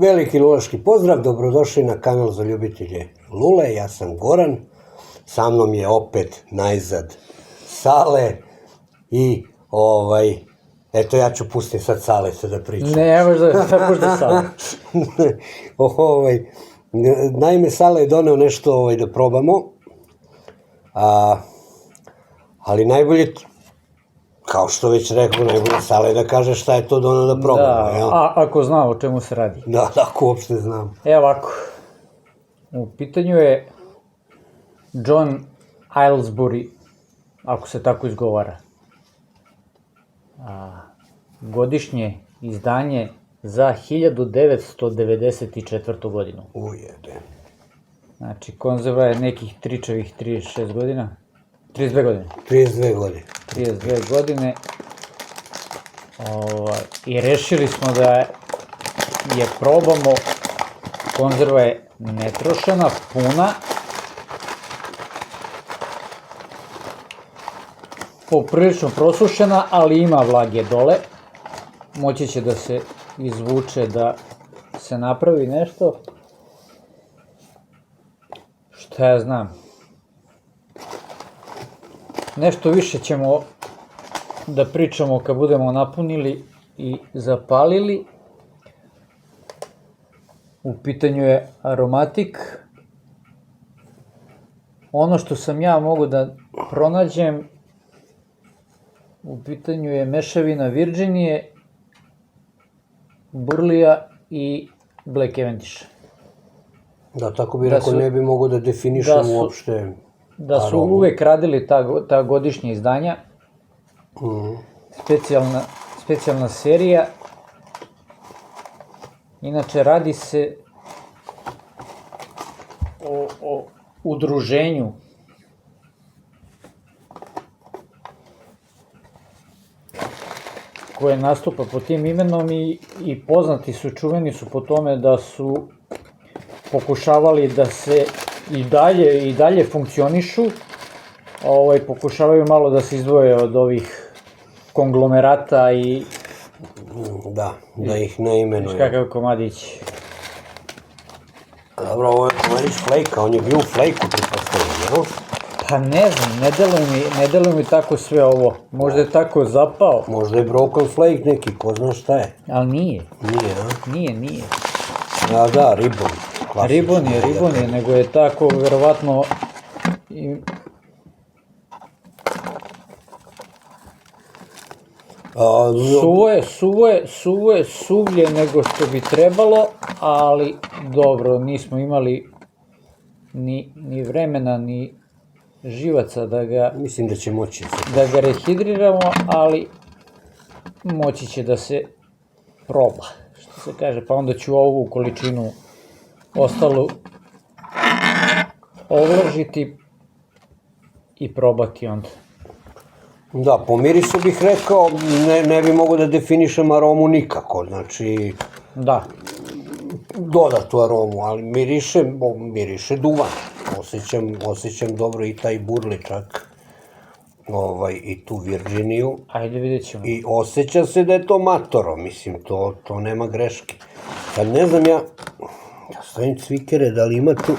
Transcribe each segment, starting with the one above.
Veliki luleški pozdrav, dobrodošli na kanal za ljubitelje lule, ja sam Goran, sa mnom je opet najzad Sale i eto ja ću pustiti sad Sale se da pričam. Ne, možda Sale. Naime, Sale je doneo nešto da probamo, ali najbolje, kao što već rekao, najbolje Sale da kaže šta je to doneo da probamo. Da, ako zna o čemu se radi. Da, ako uopšte znam. Evo ovako, u pitanju je John Aylesbury, ako se tako izgovara. Godišnje izdanje za 1994. godinu. Ujede. Znači, konzerva je nekih tričavih 36 godina. 32 godine. 32 godine. 32 godine. I rešili smo da je probamo. Konzerva je netrošena, puna. Poprilično prosušena, ali ima vlage dole. Moći će da se izvuče, da se napravi nešto. Šta ja znam. Nešto više ćemo da pričamo kad budemo napunili i zapalili. U pitanju je aromatik. Ono što sam ja mogu da pronađem, u pitanju je mešavina Virginije, Burlija i Black Cavendisha. Da, tako bi rekao, ne bi mogo da definišem uopšte. Da su uvek radili ta godišnja izdanja, specijalna serija. Inače, radi se o udruženju koje nastupa pod tim imenom i poznati su, čuveni su po tome da su pokušavali da se i dalje funkcionišu, pokušavaju malo da se izdvoje od ovih konglomerata i... Da ih ne imenuje. Kakav komadić. Dobro, ovo je komadić Flake-a, on je bio u Flake-u pripostavljen, jel? Pa ne znam, ne deluje mi tako sve ovo. Možda je tako zapao. Možda je Broken Flake neki, ko zna šta je. Ali nije. Nije, a? Nije. Da, Ribbon. Ribbon je, nego je tako, verovatno... Suvo je suvlje nego što bi trebalo, ali dobro, nismo imali ni vremena, ni živaca da ga... Mislim da će moći. Da ga rehidriramo, ali moći će da se proba, što se kaže, pa onda ću ovu količinu ostalu ovlažiti i probati onda. Da, po mirisu bih rekao, ne bi mogo da definišem aromu nikako, znači... Da. Dodatu aromu, ali miriše duvan. Osjećam dobro i taj burli čak, i tu Virginiju. Ajde, vidjet ćemo. I osjeća se da je to matoro, mislim, to nema greške. Sad ne znam ja stavim cvikere, da li ima tu...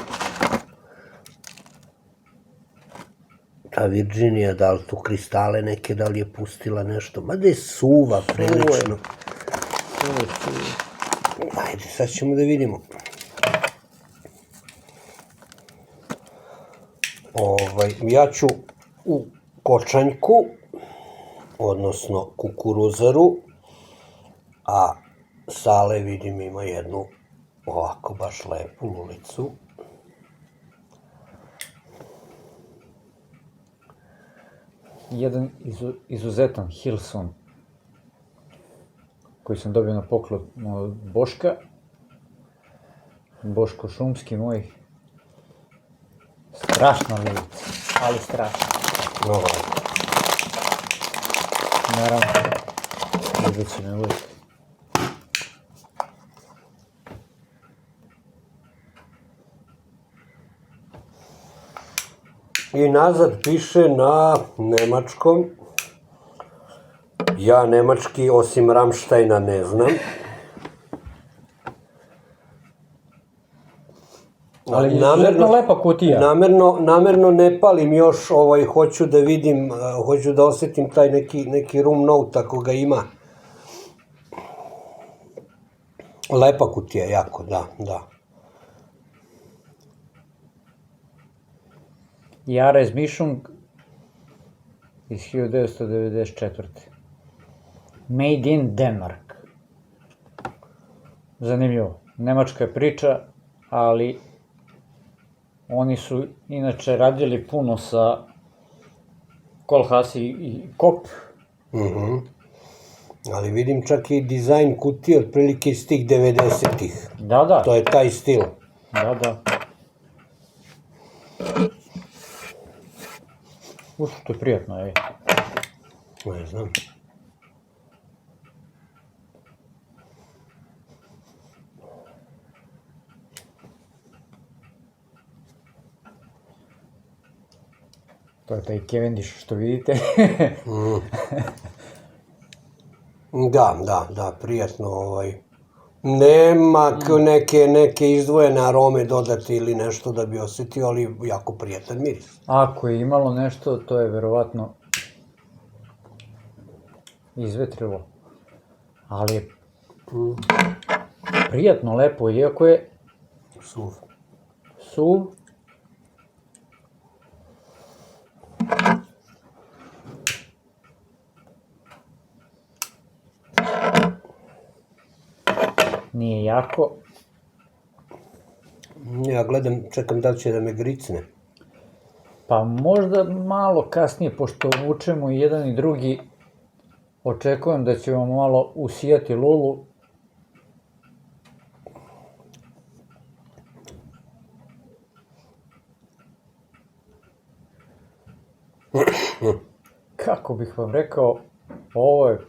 Ta Virginija, da li tu kristale neke, da li je pustila nešto, mada je suva prilično. Ajde, sad ćemo da vidimo. Ja ću u kočanjku, odnosno kukuruzaru, a Sale, vidim, ima jednu ovako baš lepu lulicu. Jedan izuzetan Hilson koji sam dobio na poklon od Boška. Boško Šumski moj. Strašna lulica, ali strašna. Mnogo. Naravno, vidjet će me uvijek. I nazad piše na nemačkom. Ja nemački osim Ramštajna ne znam. Ali mi je izuzetno lepa kutija. Namerno ne palim još, hoću da vidim, hoću da osetim taj neki room note ako ga ima. Lepa kutija, jako, da. Jares Mišung iz 1994. Made in Denmark. Zanimljivo. Nemačka je priča, ali oni su inače radili puno sa Kohlhaas i Kop. Ali vidim čak i dizajn kutije otprilike iz tih 90-ih. Da. To je taj stil. Da. To je prijatno, ej. Ne znam. To je taj Cavendish što vidite. Da, prijatno. Nema neke izdvojene arome dodati ili nešto da bi osetio, ali jako prijatan miris. Ako je imalo nešto, to je verovatno izvetrilo. Ali je prijatno, lepo, iako je suv. Nije jako. Ja gledam, čekam da li će da me gricne. Pa možda malo kasnije, pošto vučemo i jedan i drugi, očekujem da će vam malo usijati lulu. Kako bih vam rekao, ovo je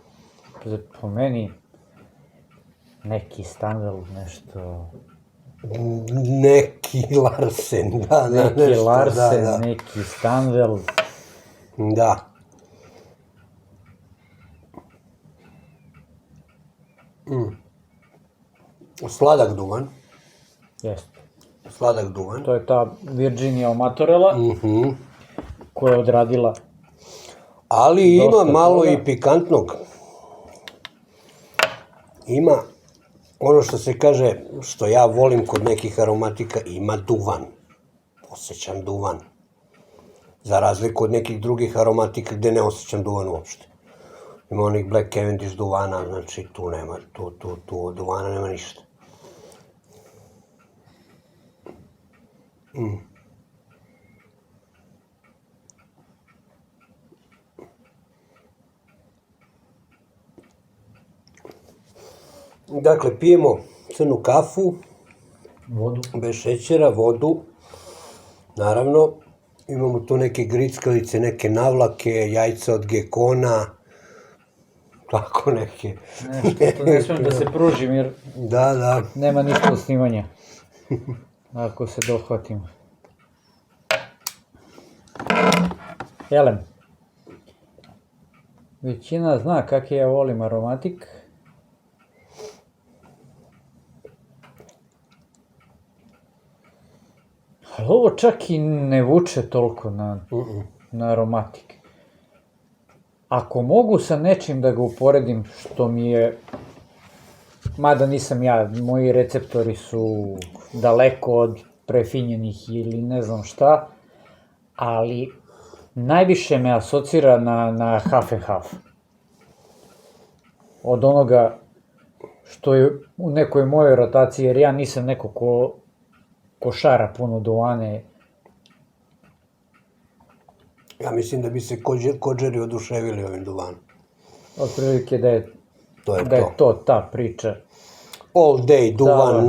po meni neki Stanwell, nešto... Neki Larsen, da. Neki Larsen, neki Stanwell. Da. Sladak duvan. Jeste. Sladak duvan. To je ta Virginia Amatorella koja je odradila. Ali ima malo i pikantnog. Ima ono što se kaže, što ja volim kod nekih aromatika, ima duvan. Osjećam duvan. Za razliku od nekih drugih aromatika gde ne osjećam duvan uopšte. Ima onih Black Cavendish duvana, znači tu nema, tu od duvana nema ništa. Dakle, pijemo crnu kafu, Vodu. Bez šećera, vodu, naravno, imamo tu neke grickalice, neke navlake, jajca od gekona, tako neke. Nešto, ne smijem da se pružim jer Da. nema ništa od snimanja, ako se dohvatim. Elem, većina zna kak ja volim aromatik. Ali ovo čak i ne vuče toliko na aromatik. Ako mogu sa nečim da ga uporedim, što mi je, mada nisam ja, moji receptori su daleko od prefinjenih ili ne znam šta, ali najviše me asocira na half and half. Od onoga što je u nekoj mojoj rotaciji, jer ja nisam neko ko šara puno duvane. Ja mislim da bi se kođeri oduševili ovim duvanom. Otprilike da je to ta priča. All day, duvan,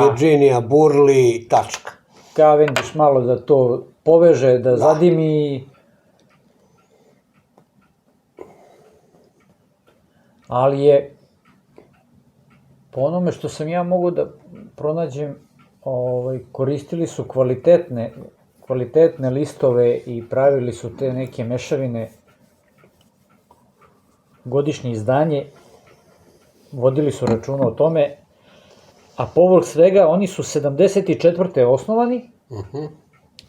Virginia, Burley, tačka. Cavendish malo da to poveže, da zadimi. Ali je, po onome što sam ja mogu da pronađem, koristili su kvalitetne listove i pravili su te neke mešavine, godišnje izdanje, vodili su računa o tome a povrh svega oni su 74. osnovani,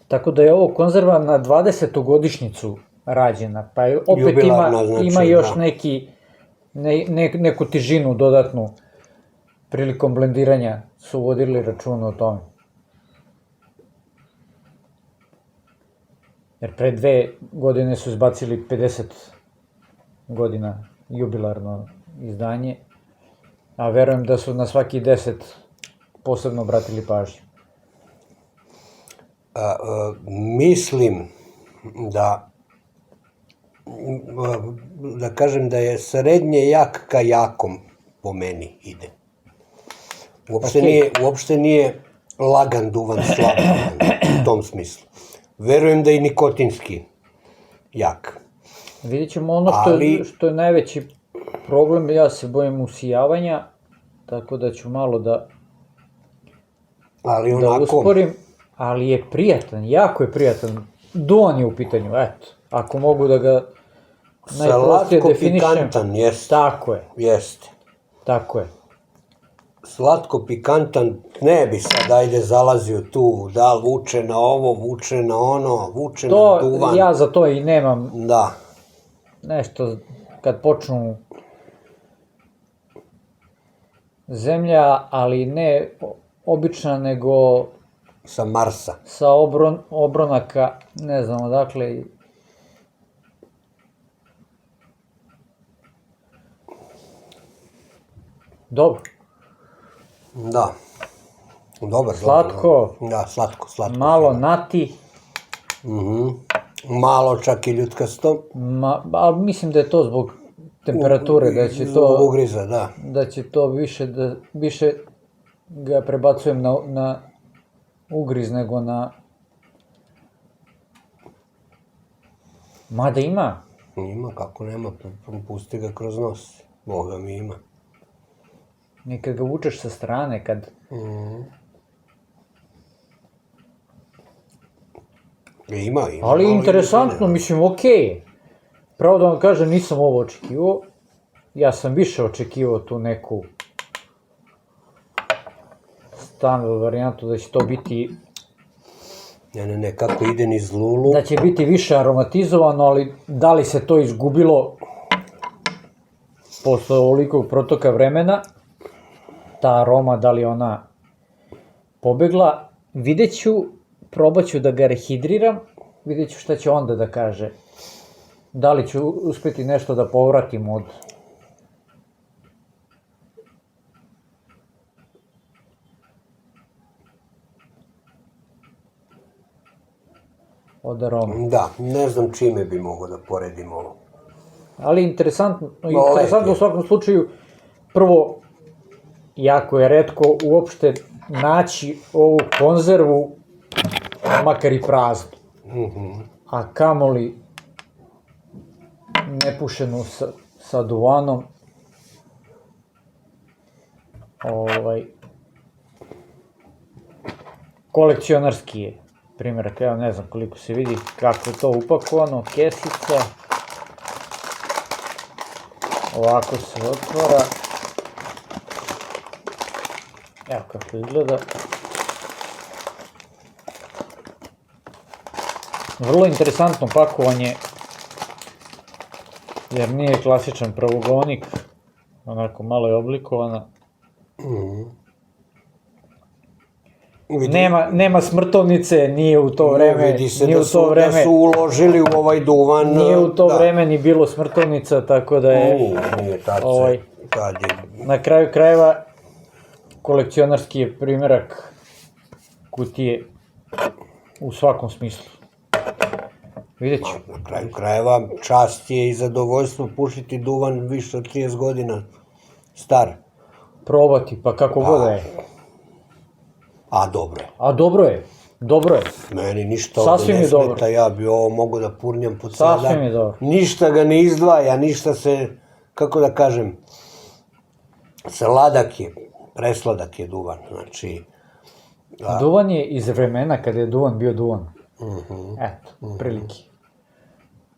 tako da je ovo konzerva na 20. godišnjicu rađena, pa je opet Jubilarna, znači, ima još da. neku težinu dodatnu prilikom blendiranja su vodili računa o tome. Jer pre 2 godine su izbacili 50 godina jubilarno izdanje, a verujem da su na svaki 10 posebno obratili pažnju. Mislim da kažem da je srednje jak ka jakom po meni ide. Uopšte nije lagan duvan, slab duvan, u tom smislu. Verujem da je i nikotinski jak. Vidjet ćemo ono što je najveći problem, ja se bojim usijavanja, tako da ću malo da usporim, ali je prijatan, jako je prijatan. Duvan je u pitanju, eto, ako mogu da ga najprostije definišem. Slatko-pikantan, jeste. Tako je. Jeste. Tako je. Slatko-pikantan, ne bi sad, ajde, zalazio tu, da li vuče na ovo, vuče na ono, vuče na duvan. Ja za to i nemam Da. nešto, kad počnu zemlja, ali ne obična, nego Sa Marsa. sa obronaka, ne znam odakle. Dobro. Da. Dobar. Slatko. Da, slatko. Malo nati. Malo čak i ljutkasto. Ali mislim da je to zbog temperature, da će to... Zbog ugriza, da. Da će to više ga prebacujem na ugriz nego na... Mada ima. Ima, kako nema, pusti ga kroz nos. Boga mi ima. Nekad ga vučeš sa strane, kad... Ima. Ali interesantno, mislim, okej. Pravo da vam kažem, nisam ovo očekivao. Ja sam više očekivao tu neku standard varijantu da će to biti... Ne, kako ide niz lulu. Da će biti više aromatizovano, ali da li se to izgubilo posle ovolikog protoka vremena, ta aroma, da li ona pobegla, vidjet ću, probat ću da ga rehidriram, vidjet ću šta će onda da kaže. Da li ću uspeti nešto da povratim od aroma. Da, ne znam čime bi mogo da poredim ovo. Ali interesantno u svakom slučaju, prvo, jako je retko uopšte naći ovu konzervu, makar i praznu, a kamoli nepušenu sa duvanom. Kolekcionarski je primjerak, ja ne znam koliko se vidi kako je to upakovano, kesica, ovako se otvara, evo kako izgleda. Vrlo interesantno pakovanje, jer nije klasičan pravougonik, onako malo je oblikovana. Nema smrtovnice, nije u to vreme. Vidi se da su uložili u ovaj duvan. Nije u to vreme ni bilo smrtovnica, tako da je... Nije, tad je... Na kraju krajeva, kolekcionarski je primjerak kutije u svakom smislu. Vidjet ću. Na kraju krajeva, čast je i zadovoljstvo pušiti duvan više od 30 godina star. Probati, pa kako god da je. A dobro je. A dobro je. Meni ništa ovdje ne smeta, ja bi ovo mogu da purnjam po cijel dan. Sasvim je dobro. Ništa ga ne izdvaja, ništa se, kako da kažem, sladak je, presladak je duvan, znači... Duvan je iz vremena kada je duvan bio duvan. Eto, prilike.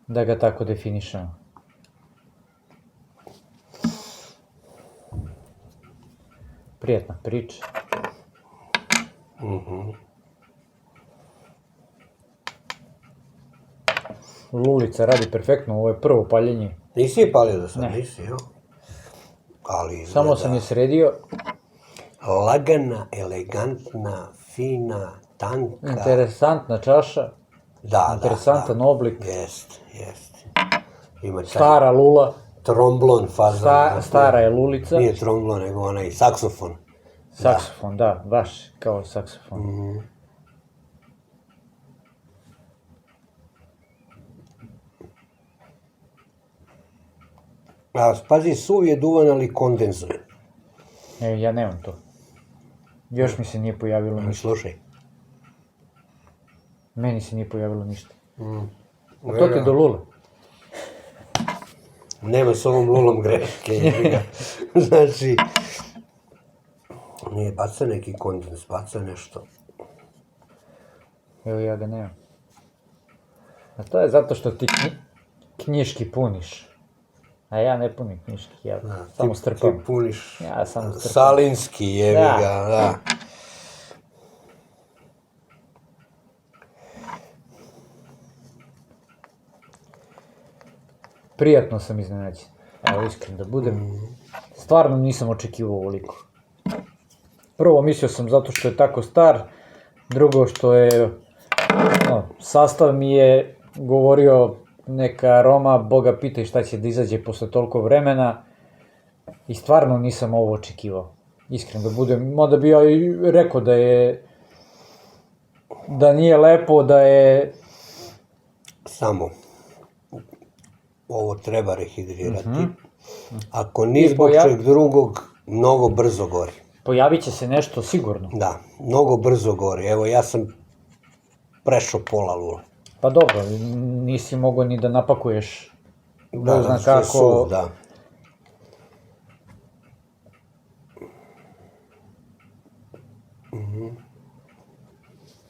Da ga tako definišemo. Prijatna priča. Lulica radi perfektno, ovo je prvo paljenje. Nisi je palio do sad, Ne. nisi, jo? Ali Samo sam je sredio. lagana, elegantna, fina, tanka. Interesantna čaša. Da, Interesantan oblik. Jest. Ima taj Stara lula. tromblon fazon. Stara je lulica. Nije tromblon, nego onaj saksofon. Saksofon, da, baš kao saksofon. A pazi, suv je duvan, ali kondenzovan. Ja nemam to. Još mi se nije pojavilo ništa. Slušaj. Meni se nije pojavilo ništa. A to ti do lule. Nema s ovom lulom greške. jebi ga. Znači, nije baca neki kondens, baca nešto. Evo ja ga nemam. A to je zato što ti knjiški puniš. A ja ne punim knjiški, ja samo strpam. Ti puniš Ja samo strpam. salinski, jebi Da. ga, da. Prijatno sam iznenađen. Evo, iskren da budem. Stvarno nisam očekivao ovoliko. Prvo, mislio sam zato što je tako star. Drugo, što je... sastav mi je govorio neka aroma, Boga pitaj šta će da izađe posle toliko vremena. I stvarno nisam ovo očekivao. Iskren da budem. Mada bi ja i rekao da je... da nije lepo, da je... Samo. Ovo treba rehidrirati. Ako ni zbog čeg drugog, mnogo brzo gori. Pojavit će se nešto sigurno. Da, mnogo brzo gori. Evo, ja sam prešao pola lule. Pa dobro, nisi mogao ni da napakuješ. Da, zna što je kako... suv, da.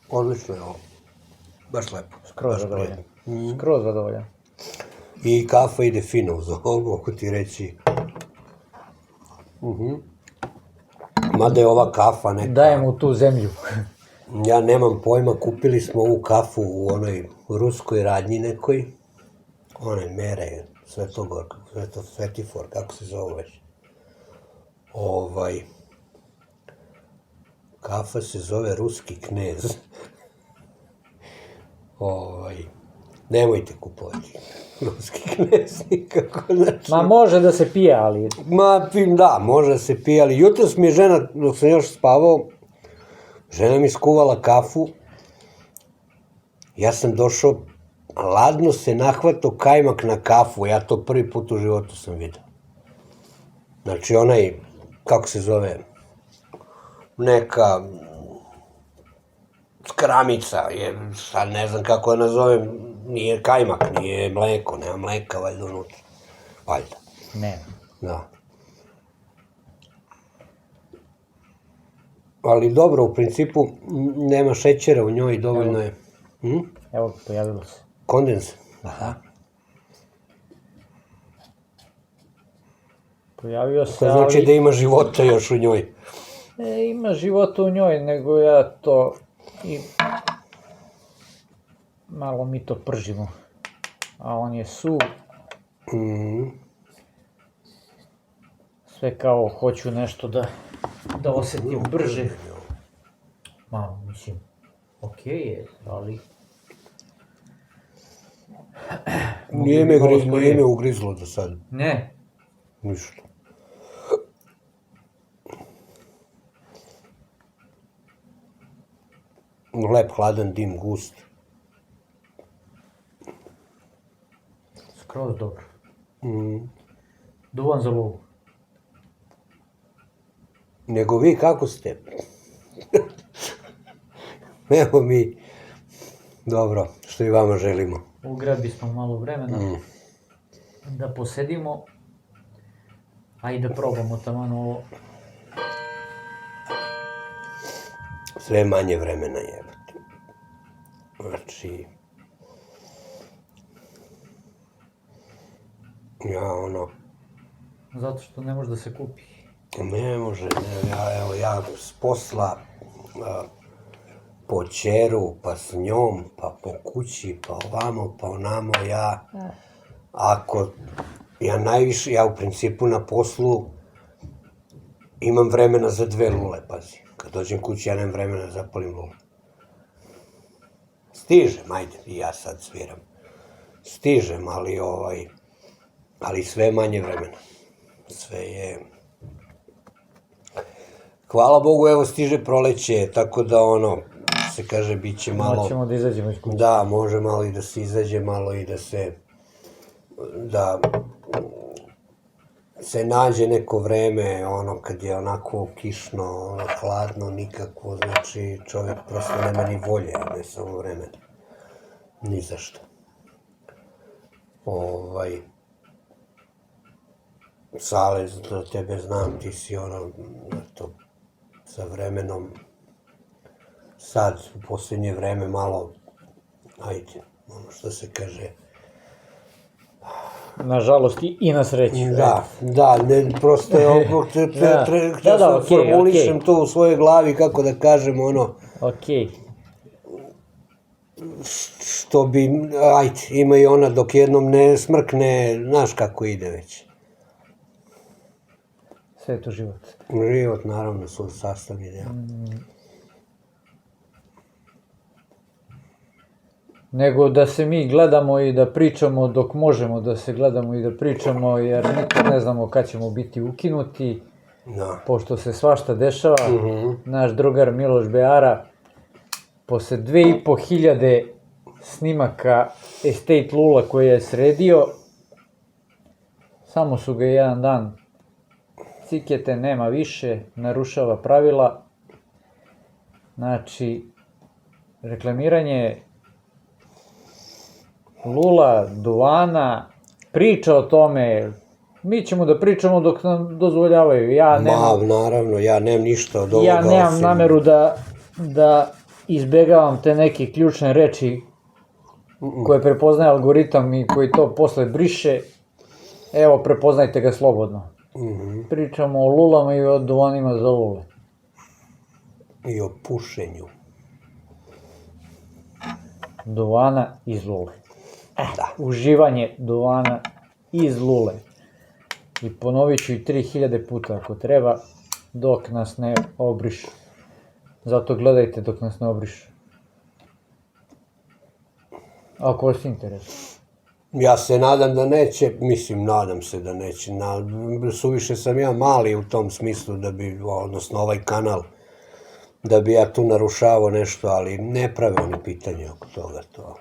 Odlično je ovo. Baš lepo. Skroz baš zadovoljan. prijatno. Skroz zadovoljan. I kafa ide fino uz ovo, mogu ti reći. Mada je ova kafa neka... Dajem u tu zemlju. Ja nemam pojma, kupili smo ovu kafu u onoj ruskoj radnji nekoj. Onaj Mere, Svetifor, kako se zove već. Kafa se zove Ruski knez. Nemojte kupovati Ruski knez nikako, znači... Ma može da se pije, ali... Da, može da se pije, ali jutros mi je žena, dok sam još spavao, žena mi skuvala kafu, ja sam došao, ladno se nahvatao kajmak na kafu, ja to prvi put u životu sam vidio. Znači onaj, kako se zove, neka skramica, sad ne znam kako je nazovem, nije kajmak, nije mleko, nema mleka valjda unutra, valjda. Ne. Da. Ali dobro, u principu nema šećera u njoj, dovoljno je. Evo, pojavilo se. Kondens. Aha. Pojavio se, To znači ali... da ima života još u njoj. Ima života u njoj, nego ja to... Malo mi to pržimo. A on je suv. Sve kao hoću nešto da osetim brže. Malo, mislim, okej je, ali... Nije me ugrizlo do sad. Ne. Ništa. Lep, hladan dim, gust. Skroz dobro. Duvan za lovu. Nego vi kako ste? Evo mi, dobro, što i vama želimo. Ugrabi smo malo vremena da posedimo, a i da probamo taman ovo. Sve manje vremena jebate. Znači... Zato što ne može da se kupi. Ne može, ja s posla po ćeru, pa s njom, pa po kući, pa ovamo, pa onamo, ja u principu na poslu imam vremena za 2 lule, pazi. Kad dođem kući, ja nemam vremena da zapalim lulu. Stižem, ajde, i ja sad sviram. Stižem, ali sve je manje vremena. Sve je... Hvala Bogu, evo stiže proleće, tako da se kaže, bit će malo... Moćemo da izađemo iz kuće. Da, može malo i da se izađe, malo i da se nađe neko vreme, kad je onako kišno, hladno, nikakvo, znači čovjek prosto nema ni volje, ne samo vremena. Ni za što. Sale, za tebe znam, ti si sa vremenom, sad, u posljednje vreme, malo, ajde, što se kaže... Nažalost i na sreću. Da, prosto htio sam formulišem to u svojoj glavi, kako da kažem, Okej. što bi, ajde, ima i ona dok jednom ne smrkne, znaš kako ide već. Sve je to život. Život, naravno, su sastavni deo. Nego da se mi gledamo i da pričamo dok možemo da se gledamo i da pričamo, jer nikad ne znamo kad ćemo biti ukinuti, pošto se svašta dešava. Naš drugar Miloš Beara, posle 2500 snimaka Estate Lula koje je sredio, samo su ga jedan dan cikete, nema više, narušava pravila. Znači, reklamiranje lula, duvana, priča o tome, mi ćemo da pričamo dok nam dozvoljavaju. Naravno, ja nemam ništa od ovoga. Ja nemam nameru da izbegavam te neke ključne reči koje prepoznaje algoritam i koji to posle briše. Evo, prepoznajte ga slobodno. Pričamo o lulama i o duvanima za lule. I o pušenju. Duvana iz lule. Uživanje duvana iz lule. I ponovit ću i 3000 puta ako treba, dok nas ne obrišu. Zato gledajte dok nas ne obrišu. Ako vas interesuje. Ja se nadam da neće, nadam se da neće. Suviše sam ja mali u tom smislu da bi, odnosno ovaj kanal, da bi ja tu narušavao nešto, ali ne prave oni pitanje oko toga to.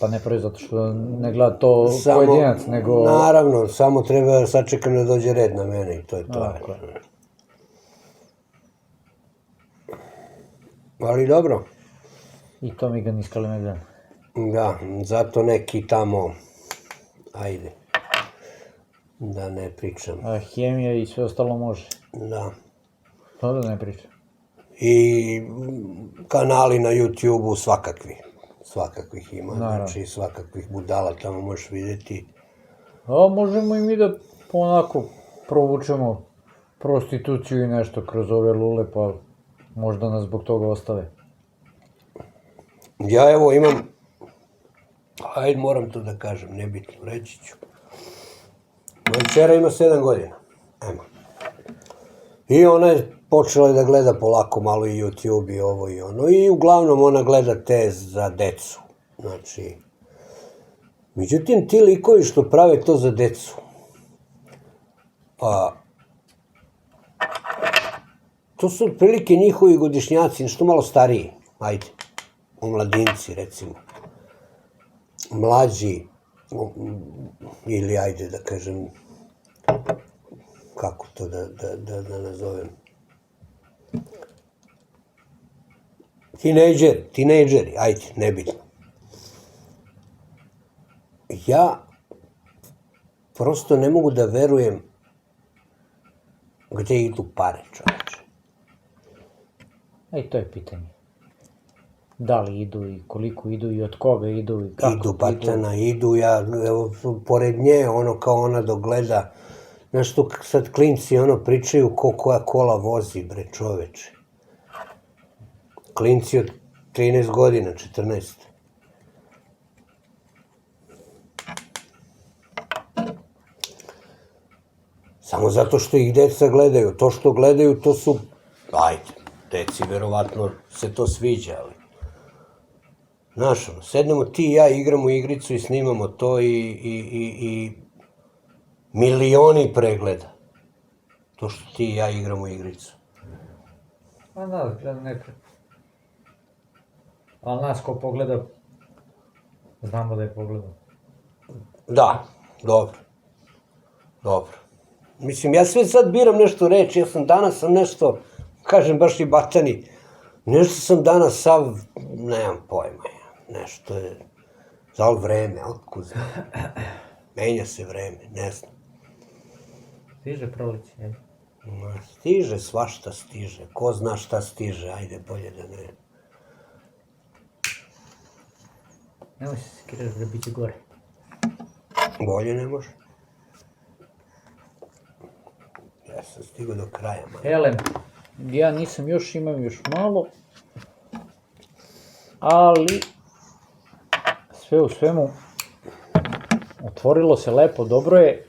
Pa ne pravi zato što ne gleda to pojedinac, nego... Naravno, samo treba da sačekam da dođe red na mene i to je to. Ali dobro. I to mi ga niskali ne gledam. Da, zato neki tamo, ajde, da ne pričam. A hemija i sve ostalo može. Da. To da ne pričam. I kanali na YouTube-u svakakvih ima, znači svakakvih budala tamo možeš vidjeti. A možemo i mi da onako provučemo prostituciju i nešto kroz ove lule, pa možda nas zbog toga ostave. Ja evo imam, ajde moram to da kažem, nebitno, reći ću. Moja čera ima 7 godina, i ona je počela da gleda polako malo i YouTube i ovo i ono, i uglavnom ona gleda te za decu, znači. Međutim, ti likovi što prave to za decu, to su otprilike njihovi godišnjaci, nešto malo stariji, ajde, omladinci recimo, mlađi, ili ajde da kažem, kako to da nazovem, tinejdžeri, ajde, nebitno. Ja prosto ne mogu da verujem gde idu pare, čoveče. I to je pitanje. Da li idu i koliko idu i od koga idu i kako idu. Idu batana, idu, evo, pored nje, kao ona dogleda, znaš tu sad klinci pričaju ko koja kola vozi, bre, čoveče. Klinci od 13 godina, 14. Samo zato što ih deca gledaju. To što gledaju, to su, ajde, deci verovatno se to sviđa, ali... Znaš, sednemo ti i ja, igramo igricu i snimamo to i milioni pregleda. To što ti i ja igramo igricu. Pa da, gledam nekad. Ali nas ko pogleda, znamo da je pogledao. Da, dobro. Dobro. Mislim, ja sve sad biram nešto reći, ja sam danas nešto, kažem baš i batani, nešto sam danas sav, nemam pojma, nešto je, za li vreme, otkud znam, menja se vreme, ne znam. Stiže proleće, ajde. Stiže, svašta stiže, ko zna šta stiže, ajde, bolje da ne. Nemoj se sekiraš da biće gore. Bolje ne može. Ja sam stigao do kraja, man. Elem, ja nisam još, imam još malo. Ali, sve u svemu, otvorilo se lepo, dobro je.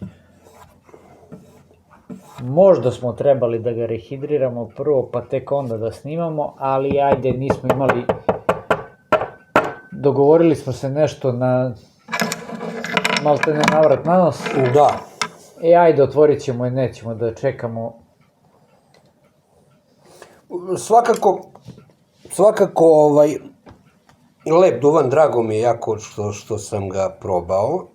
Možda smo trebali da ga rehidriramo prvo, pa tek onda da snimamo, ali ajde, nismo imali... Dogovorili smo se nešto na... malte ne navrat na nos. Da. Ajde, otvorit ćemo i nećemo da čekamo. Svakako, lep duvan, drago mi je jako što sam ga probao.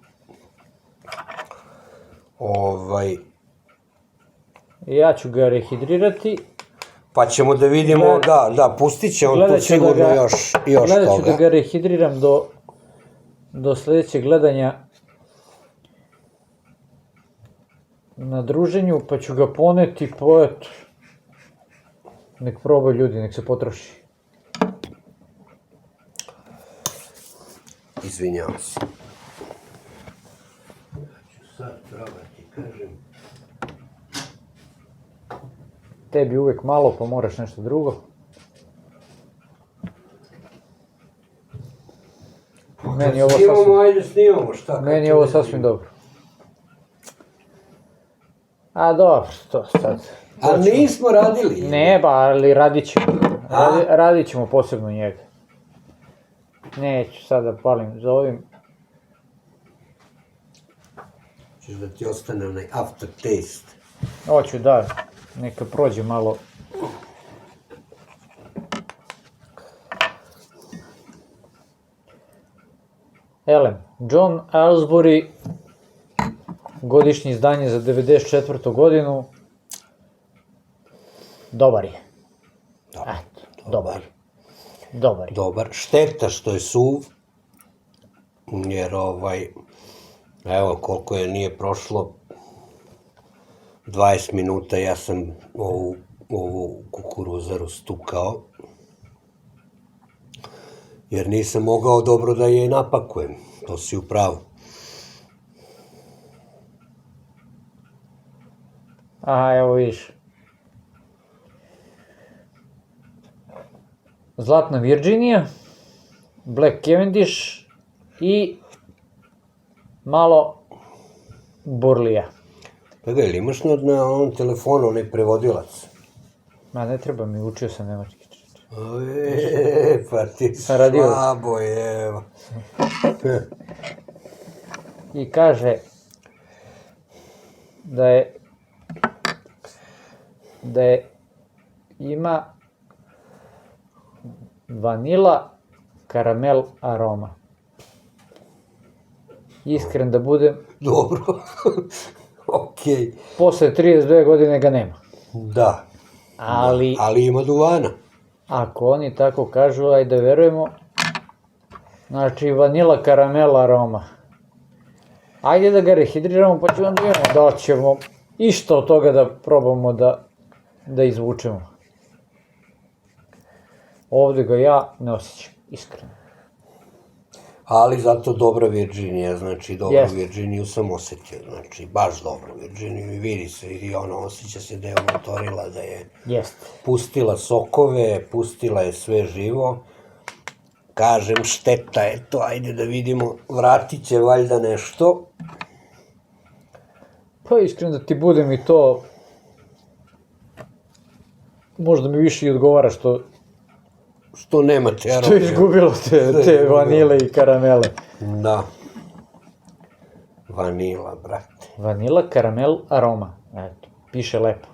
Ja ću ga rehidrirati. Pa ćemo da vidimo, da, pustit će on tu sigurno još toga. Gledat ću da ga rehidriram do sledećeg gledanja na druženju, pa ću ga poneti, pa eto, nek probaju ljudi, nek se potroši. Izvinjavam se. Ja ću sad probati, kažem. Tebi uvek malo, pa moraš nešto drugo. Meni je ovo sasvim dobro. A dobro, to sad... A nismo radili? Ne, ali radit ćemo. Radit ćemo posebno njega. Neću sad da palim za ovim. Češ da ti ostane onaj aftertaste. Hoću da, neka prođe malo. Elem, John Aylesbury, godišnje izdanje za 94. godinu, dobar je. Dobar. Dobar. Šteta što je suv, jer evo koliko je nije prošlo, 20 minuta ja sam ovu kukuruzaru stukao, jer nisam mogao dobro da je napakujem, to si u pravu. Aha, evo vidiš. Zlatna Virginija, Black Cavendish i malo Burlija. Pega, ili imaš na ovom telefonu onaj prevodilac? Ma ne treba mi, učio sam nemački. Pa ti slabo je, evo. I kaže da je ima vanila karamel aroma. Iskren da budem... Dobro, okej. Posle 32 godine ga nema. Da, ali ima duvana. Ako oni tako kažu, ajde da verujemo. Znači, vanila karamel aroma. Ajde da ga rehidriramo, pa ćemo da vidimo da ćemo išta od toga da probamo da izvučemo. Ovde ga ja ne osjećam, iskreno. Ali zato dobra Virginija, znači dobru Virginiju sam osetio, znači baš dobru Virginiju i vidi se, i ona osjeća se da je omotorila, da je pustila sokove, pustila je sve živo kažem, šteta, eto, ajde da vidimo, vratit će valjda nešto. Pa iskreno da ti budem i to, možda mi više i odgovara Što nemate što je izgubilo te vanile i karamele. Da. Vanila, brate. Vanila, karamel, aroma. Eto, piše lepo.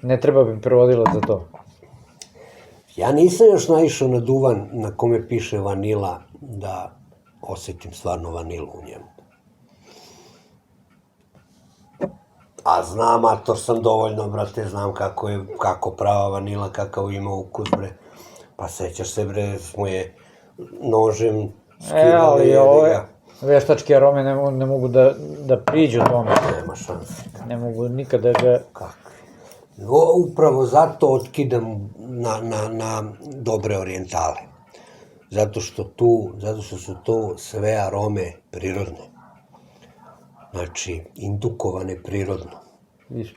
Ne treba bi prevodila za to. Ja nisam još naišao na duvan na kome piše vanila da osetim stvarno vanilu u njemu. A znam, a to sam dovoljno, brate, znam kako prava vanila, kakav ima ukus, bre. Pa sećaš se, bre, smo je nožem skidali. Ali ove veštačke arome ne mogu da priđu tome. Nema šanse. Ne mogu nikada ga... Kakvi? Upravo zato otkidam na dobre orijentale. Zato što su to sve arome prirodne. Znači, indukovane prirodno. Iz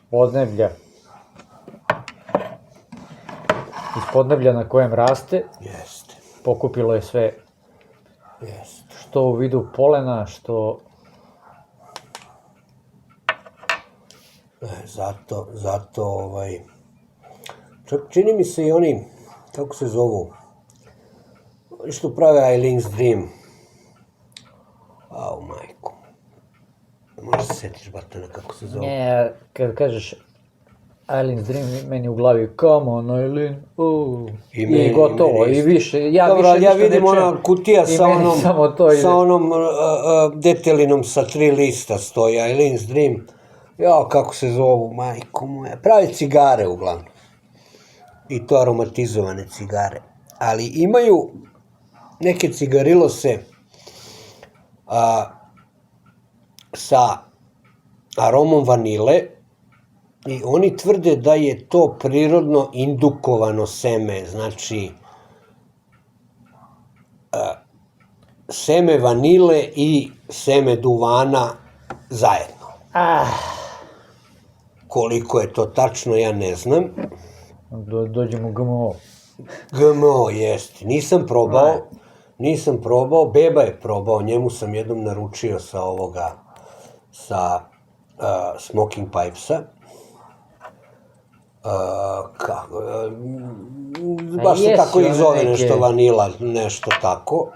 podneblja na kojem raste, Jeste, pokupilo je sve, jeste. što u vidu polena, što... Zato, čak čini mi se i oni, kako se zovu, što prave Eileen's Dream. Au, majku. Možda se setiš, Batana, kako se zove. Ne, kad kažeš Eileen's Dream, meni u glavi come on Eileen, i gotovo, i više, Dobro, ali ja vidim ne čujem. ona kutija sa onom detelinom sa 3 lista stoji, Eileen's Dream. Ja, kako se zovu, majko moja. Prave cigare uglavnom. I to aromatizovane cigare. Ali imaju neke cigarilose sa aromom vanile i oni tvrde da je to prirodno indukovano seme. Znači, seme vanile i seme duvana zajedno. Koliko je to tačno, ja ne znam. Dođemo GMO. GMO, jeste. Nisam probao, Beba je probao, njemu sam jednom naručio sa Smoking Pipesa. Baš se tako ih zove, nešto vanila, nešto tako.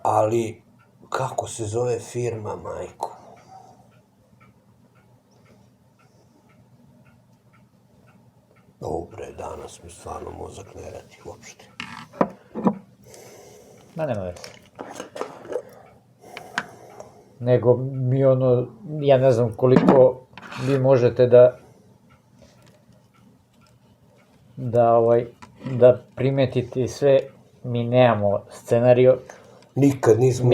Ali, kako se zove firma, majko? Dobre, danas mi stvarno mozak ne radi uopšte. Ma nema veze. Nego mi ja ne znam koliko vi možete da primetite sve, mi nemamo scenario. Nikad nismo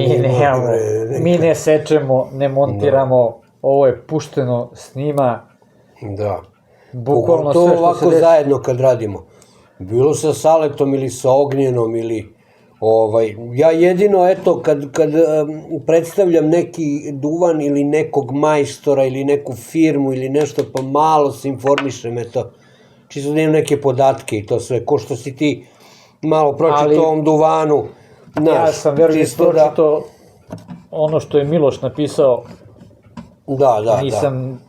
Mi ne sečemo, ne montiramo, ovo je pušteno, snima. Da. Bukvalno sve što se desi. Ovako zajedno kad radimo. Bilo sa Saletom ili sa Ognjenom ili... Ja jedino, eto, kad predstavljam neki duvan ili nekog majstora ili neku firmu ili nešto, pa malo se informišem, eto, čisto da imam neke podatke i to sve, ko što si ti malo pročitao o ovom duvanu. Ja sam verujem pročitao ono što je Miloš napisao. Da. Nisam...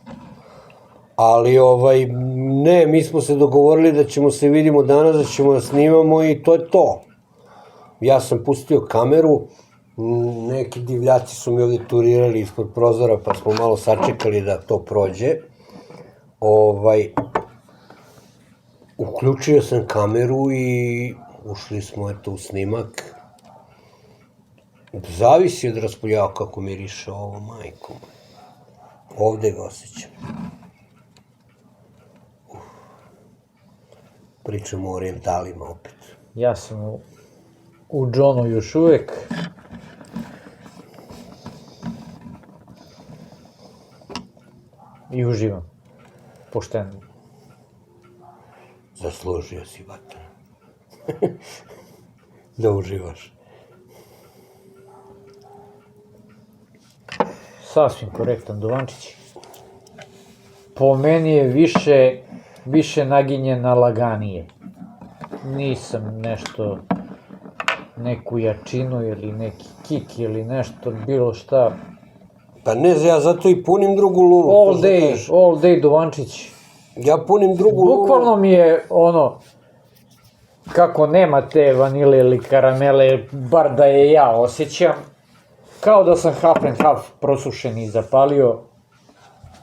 Ali, ne, mi smo se dogovorili da ćemo se vidimo danas, da ćemo da snimamo i to je to. Ja sam pustio kameru, neki divljaci su mi ovde turirali ispod prozora, pa smo malo sačekali da to prođe. Uključio sam kameru i ušli smo, eto, u snimak. Zavisi od raspoljava kako miriše ovo, majko. Ovde ga osjećam. Pričamo o orijentalima opet. Ja sam u Johnu još uvek. I uživam. Pošteno. Zaslužio si, Bata. Da uživaš. Sasvim korektan duvančić. Po meni je više naginje na laganije. nisam nešto, neku jačinu ili neki kik ili nešto, bilo šta. Pa ne, ja zato i punim drugu lulu. All day duvančić. Ja punim drugu lulu. Bukvalno mi je ono, kako nema te vanile ili karamele, bar da je ja osjećam, kao da sam half and half prosušen i zapalio,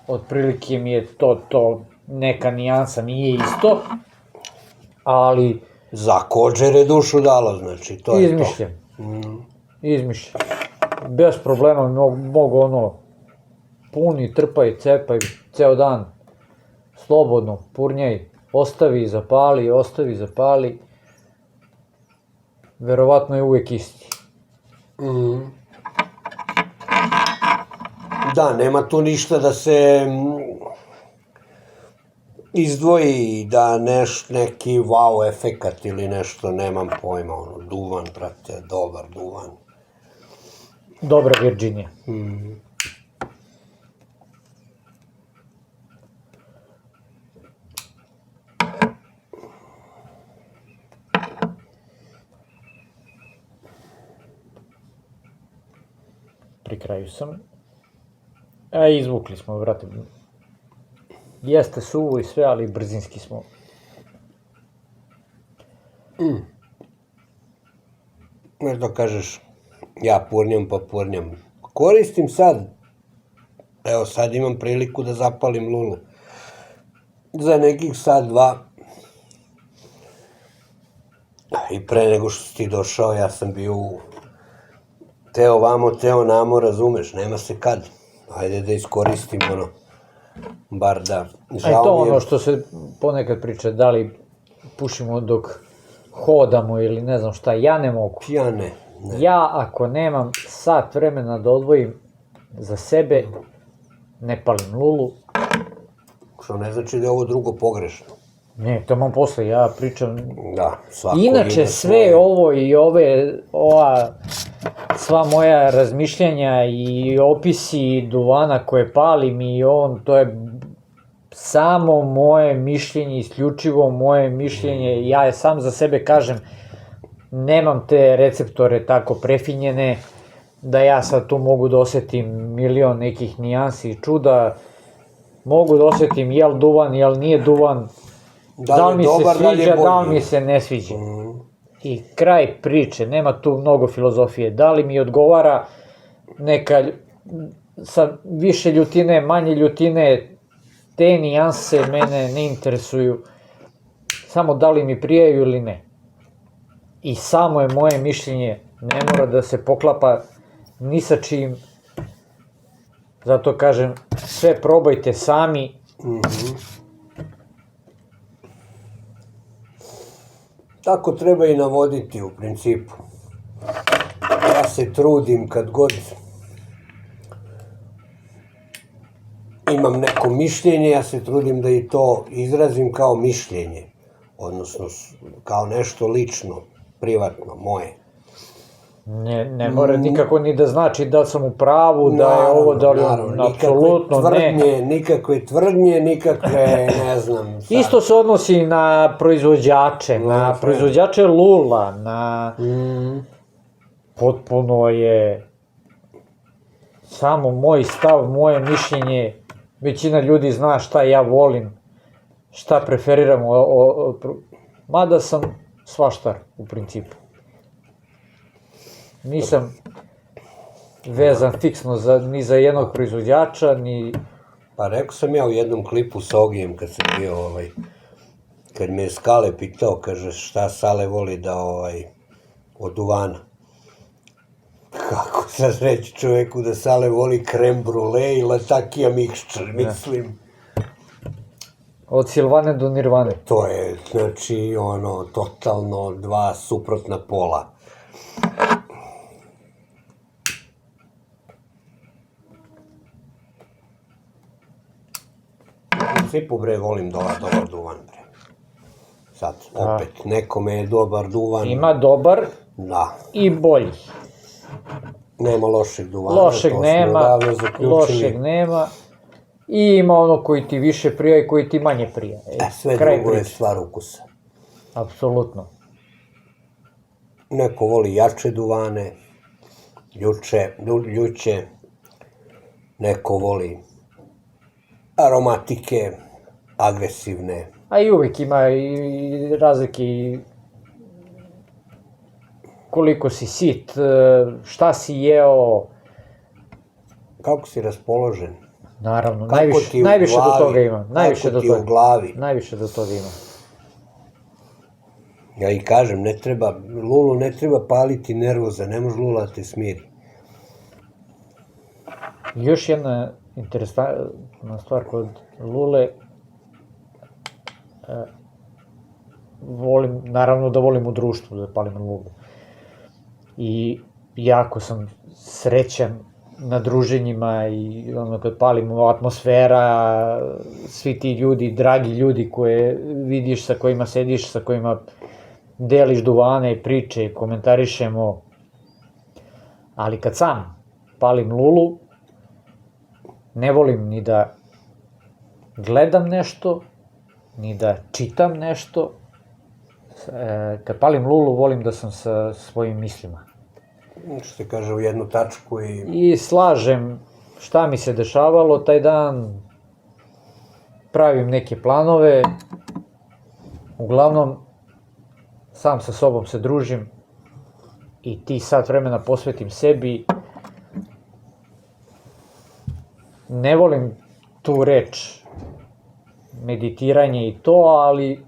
otprilike mi je to neka nijansa, nije isto, ali... Za kođere dušu dalo, znači, to je to. Izmišljam. Bez problema mogu ono, puni, trpaj, cepaj, ceo dan, slobodno, purnjaj, ostavi, zapali, verovatno je uvek isti. Da, nema tu ništa da se izdvoji, da neki wow efekat ili nešto, nemam pojma, ono, duvan, brate, dobar duvan. Dobra Virginija. Pri kraju sam. Izvukli smo, brate. Jeste suvo i sve, ali brzinski smo. Znaš da kažeš, ja purnjam pa purnjam. Koristim sad, evo sad imam priliku da zapalim lulu. Za nekih sat, dva. I pre nego što si ti došao, ja sam bio teo vamo, teo namo, razumeš, nema se kad. Ajde da iskoristim ono, bar da, A i to ono što se ponekad priča, da li pušimo dok hodamo ili ne znam šta, ja ne mogu. Ja ne. Ja ako nemam sat vremena da odvojim za sebe, ne palim lulu. Što ne znači da je ovo drugo pogrešno. Ne, to mam posle, ja pričam... Da, svako ima Inače sve ovo i sva moja razmišljanja i opisi duvana koje palim i to je samo moje mišljenje, isključivo moje mišljenje. Ja sam za sebe kažem, nemam te receptore tako prefinjene da ja sad tu mogu da osetim milion nekih nijansi i čuda. Mogu da osetim jel duvan, jel nije duvan, da li mi se sviđa, da li mi se ne sviđa. I kraj priče, nema tu mnogo filozofije. Da li mi odgovara neka sa više ljutine, manje ljutine, te nijanse mene ne interesuju. Samo da li mi prijaju ili ne. I samo je moje mišljenje, ne mora da se poklapa ni sa čim. Zato kažem, sve probajte sami. Tako treba i navoditi u principu. Ja se trudim kad god imam neko mišljenje, ja se trudim da i to izrazim kao mišljenje. Odnosno, kao nešto lično, privatno, moje. Ne mora nikako ni da znači da sam u pravu, da je ovo, da li apsolutno ne. Nikakve tvrdnje, nikakve, ne znam. Isto se odnosi na proizvođače, na proizvođače lula, na... Potpuno je samo moj stav, moje mišljenje. Većina ljudi zna šta ja volim, šta preferiram, mada sam svaštar u principu. Nisam vezan fiksno ni za jednog proizvođača, ni... Pa rekao sam ja u jednom klipu s Ogijem kad sam bio, kad me je Skale pitao, kaže šta Sale voli da od duvana. Kako sad reći čoveku da Sale voli krem brule i latakija mikščer, mislim. Od Silvane do Nirvane. To je, znači, totalno dva suprotna pola. U principu, bre, volim dobar duvan, bre. Sad, opet, nekome je dobar duvan. Ima dobar i bolji. Nema lošeg duvana. Lošeg nema. I ima ono koji ti više prija i koji ti manje prija. Sve drugo je stvar ukusa. apsolutno. Neko voli jače duvane, ljuće, neko voli aromatike, agresivne. A i uvek ima i razlike i koliko si sit, šta si jeo. Kako si raspoložen? Naravno, Kako ti u najviše do glavi? toga ima. Kako ti u glavi? Najviše do toga ima. Ja i kažem, Lulu ne treba paliti nervoza, ne može Lula da te smiri. Još jedna interesantna stvar kod Lule, naravno da volim u društvu da palim Lulu. I jako sam srećan na druženjima i ono kad palimo atmosfera, svi ti ljudi, dragi ljudi koje vidiš, sa kojima sediš, sa kojima deliš duvane i priče i komentarišemo. Ali kad sam palim Lulu, ne volim ni da gledam nešto, ni da čitam nešto. Kad palim Lulu, volim da sam sa svojim mislima. Što se kaže, u jednu tačku I slažem šta mi se dešavalo taj dan, pravim neke planove, uglavnom sam sa sobom se družim i ti sat vremena posvetim sebi. Ne volim tu reč meditiranje i to, ali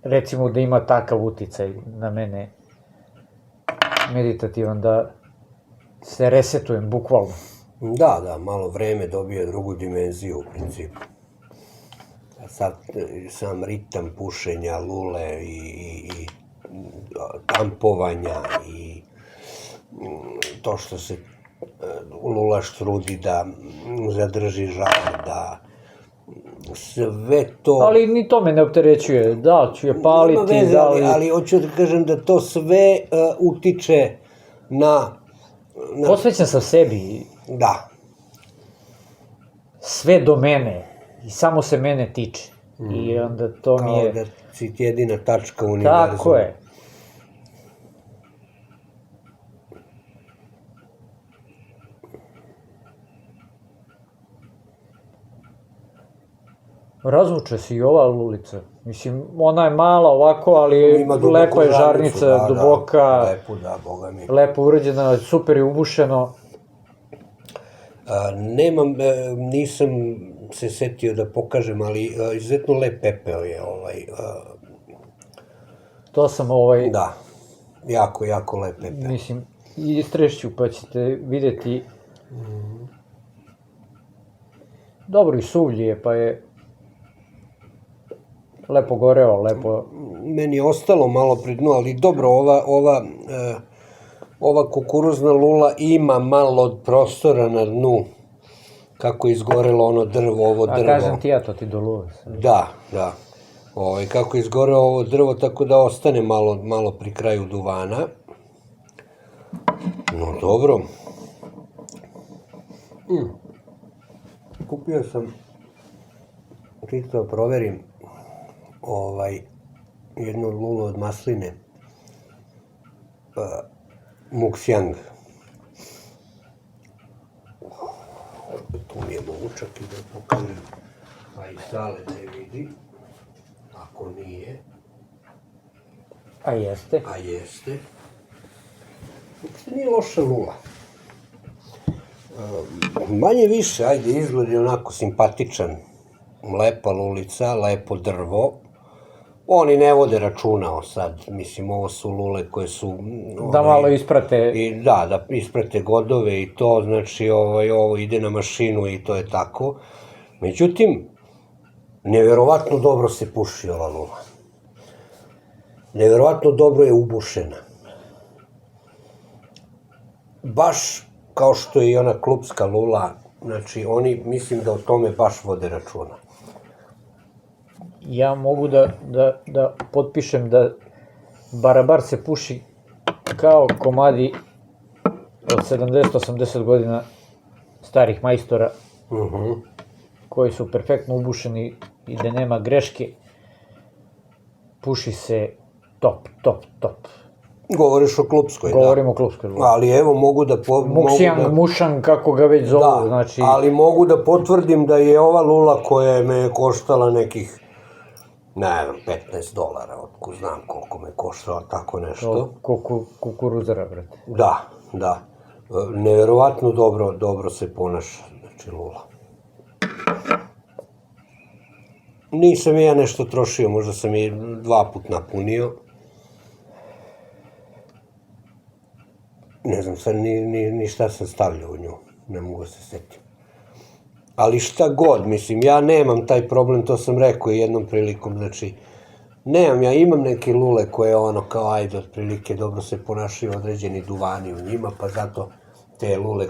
recimo da ima takav uticaj na mene meditativan, da se resetujem, bukvalno. Da, malo vreme dobije drugu dimenziju u principu. Sad sam ritam pušenja Lule i tampovanja i to što se Lulaš trudi da zadrži žar, da sve to... Ali ni to me ne opterećuje, da ću je paliti, veze, ali hoću da kažem da to sve utiče na... Posvećan sam sebi. Da. Sve do mene i samo se mene tiče. I onda to mi je... Kao da si ti jedina tačka univerzuma. Tako je. Razvuče se i ova Lulica. Mislim, ona je mala ovako, ali lepa je žarnica, duboka. Lepo, da, boga mi. Lepo urađena, super je ubušeno. Nisam se setio da pokažem, ali izuzetno lep pepeo je To sam Da, jako lep pepeo. Mislim, istrešću pa ćete videti. Dobro i suvlji je, pa je lepo goreo, lepo... Meni je ostalo malo pri dnu, ali dobro, ova kukuruzna lula ima malo prostora na dnu, kako je izgorelo ono drvo, ovo drvo. A kažem ti ja, to ti doluva. Da. Kako je izgorelo ovo drvo, tako da ostane malo pri kraju duvana. No, dobro. Kupio sam, čisto proverim, jednu lulu od masline, Muxiang. Tu mi je mogućak i da pokažem, pa i Sale ne vidi, ako nije. A jeste? A jeste. Uopšte nije loša lula. Manje više, ajde, izgled je onako simpatičan. Lepa lulica, lepo drvo. Oni ne vode računa sad, mislim, ovo su lule koje su... Da malo isprate... Da isprate godove i to, znači ovo ide na mašinu i to je tako. Međutim, neverovatno dobro se puši ova lula. Neverovatno dobro je ubušena. Baš kao što je i ona klupska lula, znači oni mislim da o tome baš vode računa. Ja mogu da potpišem da barabar se puši kao komadi od 70-80 godina starih majstora koji su perfektno ubušeni i da nema greške. puši se top. Govoriš o klupskoj, da. Govorimo o klupskoj luli. Ali evo, Muksijang, mušang, kako ga već zovu, Da, znači... ali mogu da potvrdim da je ova lula koja me je koštala nekih, ne znam, $15, otko znam koliko me je koštala, tako nešto. Kukuruzara, brate. Da. Neverovatno dobro se ponaša, znači lula. Nisam ja nešto trošio, možda sam je 2 put napunio. Ne znam sad ni šta sam stavljao u nju, ne mogu se setiti. Ali šta god, mislim, ja nemam taj problem, to sam rekao jednom prilikom, znači, nemam, ja imam neke lule koje ono kao, ajde, otprilike dobro se ponašaju određeni duvani u njima, pa zato te lule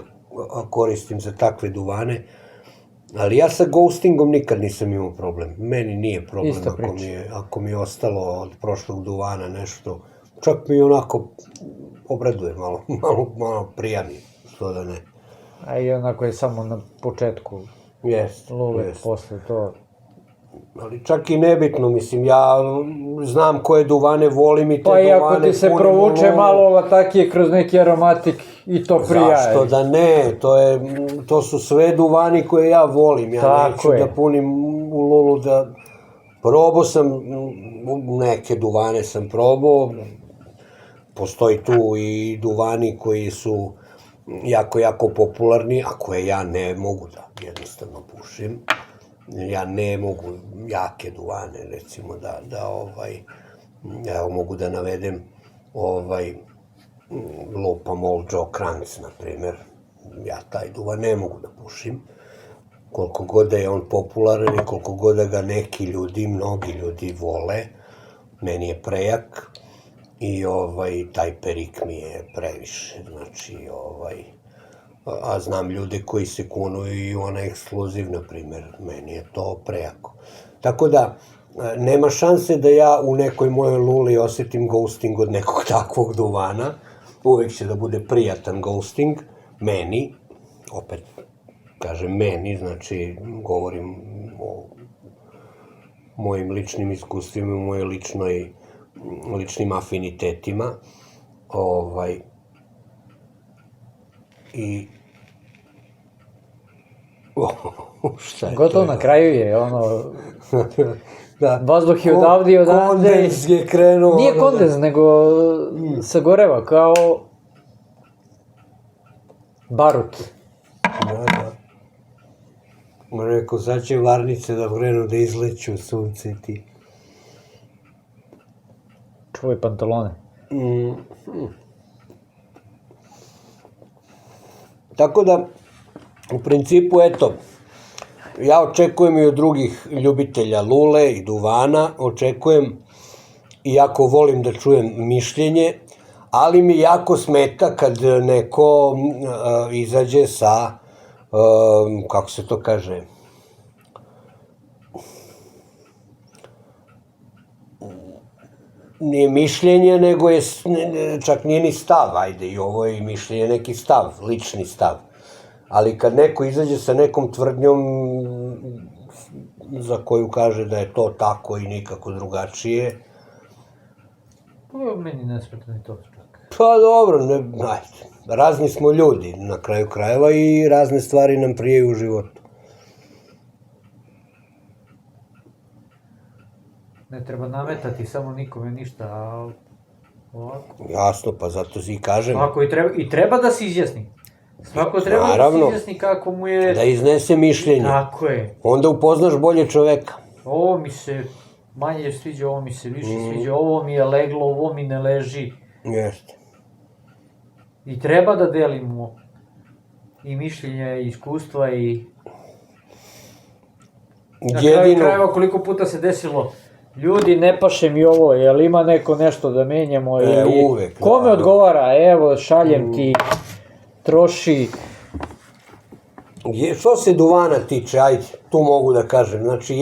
koristim za takve duvane. Ali ja sa ghostingom nikad nisam imao problem. Meni nije problem ako mi je ostalo od prošlog duvana nešto. Čak mi onako obraduje malo prijani, što da ne. A i onako je samo na početku lule, posle to... Ali čak i nebitno, mislim, ja znam koje duvane volim i te duvane punim u lulu. Pa i ako ti se provuče malo latakije kroz neki aromatik i to prijaje. Zašto da ne, to su sve duvani koje ja volim, ja neću da punim u lulu da... Probao sam, neke duvane sam probao, postoji tu i duvani koji su jako popularni, a koje ja ne mogu da jednostavno pušim. Ja ne mogu jake duvane, recimo, evo mogu da navedem, lupam Old Joe Kranz, na primer, ja taj duvan ne mogu da pušim, koliko god da je on popularan i koliko god da ga neki ljudi, mnogi ljudi vole, meni je prejak i taj perik mi je previše, znači, a znam ljude koji se kunu i u onaj ekskluziv, na primer, meni je to prejako. Tako da, nema šanse da ja u nekoj mojoj luli osetim ghosting od nekog takvog duvana, uvek će da bude prijatan ghosting, meni, opet kažem meni, znači govorim o mojim ličnim iskustvima, o mojoj ličnim afinitetima, i šta je to? Gotovo na kraju je, vazduh je odavde i odavde. Kondens je krenuo. Nije kondens, nego sagoreva, kao barut. Da. Rekao, sad će varnice da krenu da izleću sunce ti. Čuvaj pantalone. Tako da, u principu, eto, ja očekujem i od drugih ljubitelja lule i duvana, očekujem, iako volim da čujem mišljenje, ali mi jako smeta kad neko izađe sa, kako se to kaže, nije mišljenje, nego je, čak nije ni stav, ajde, i ovo je i mišljenje, neki stav, lični stav. Ali kad neko izađe sa nekom tvrdnjom za koju kaže da je to tako i nikako drugačije... Meni ne smeta ni to. Pa dobro, ajde, razni smo ljudi na kraju krajeva i razne stvari nam prijaju u životu. Ne treba nametati samo nikome ništa, a ovako. Jasno, pa zato i kažem. Ovako i treba da se izjasni. Svako treba da se izjasni kako mu je... Da iznese mišljenje. Tako je. Onda upoznaš bolje čoveka. Ovo mi se manje sviđa, ovo mi se više sviđa, ovo mi je leglo, ovo mi ne leži. Jeste. I treba da delimo i mišljenja, i iskustva, i... Na kraju krajeva koliko puta se desilo, ljudi, ne paše mi ovo, jel ima neko nešto da menjamo, ili... Uvek. Kome odgovara, evo, šaljem ti, troši... Što se duvana tiče, ajde, tu mogu da kažem, znači